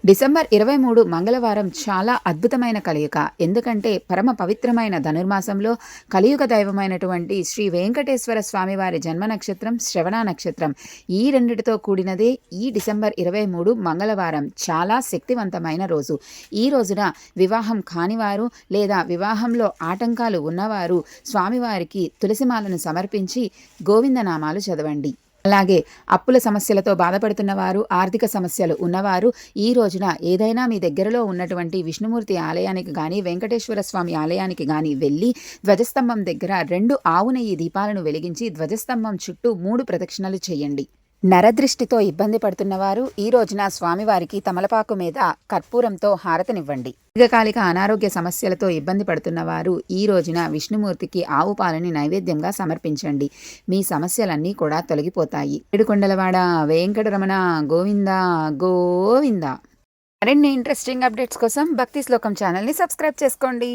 December 23 మంగళవారం చాలా అద్భుతమైన కలయిక. ఎందుకంటే పరమ పవిత్రమైన ధనుర్మాసంలో కలియుగ దైవమైనటువంటి శ్రీ వెంకటేశ్వర స్వామివారి జన్మ నక్షత్రం శ్రవణ నక్షత్రం. ఈ రెండిటితో కూడినదే ఈ డిసెంబర్ 23 మంగళవారం. చాలా శక్తివంతమైన రోజు. ఈ రోజున వివాహం కానివారు లేదా వివాహంలో ఆటంకాలు ఉన్నవారు స్వామివారికి తులసిమాలను సమర్పించి గోవిందనామాలు చదవండి. అలాగే అప్పుల సమస్యలతో బాధపడుతున్న వారు, ఆర్థిక సమస్యలు ఉన్నవారు ఈ రోజున ఏదైనా మీ దగ్గరలో ఉన్నటువంటి విష్ణుమూర్తి ఆలయానికి కానీ, వెంకటేశ్వర స్వామి ఆలయానికి కానీ వెళ్ళి ధ్వజస్తంభం దగ్గర 2 ఆవు నెయ్యి దీపాలను వెలిగించి ధ్వజస్తంభం చుట్టూ 3 ప్రదక్షిణలు చేయండి. నరదృష్టితో ఇబ్బంది పడుతున్నవారు ఈ రోజున స్వామివారికి తమలపాకు మీద కర్పూరంతో హారతనివ్వండి. దీర్ఘకాలిక అనారోగ్య సమస్యలతో ఇబ్బంది పడుతున్నవారు ఈ రోజున విష్ణుమూర్తికి ఆవు పాలని నైవేద్యంగా సమర్పించండి. మీ సమస్యలన్నీ కూడా తొలగిపోతాయి. ఏడుకొండలవాడ వెంకటరమణ గోవింద గోవింద. మరిన్ని ఇంట్రెస్టింగ్ అప్డేట్స్ కోసం భక్తి శ్లోకం ఛానల్ని సబ్స్క్రైబ్ చేసుకోండి.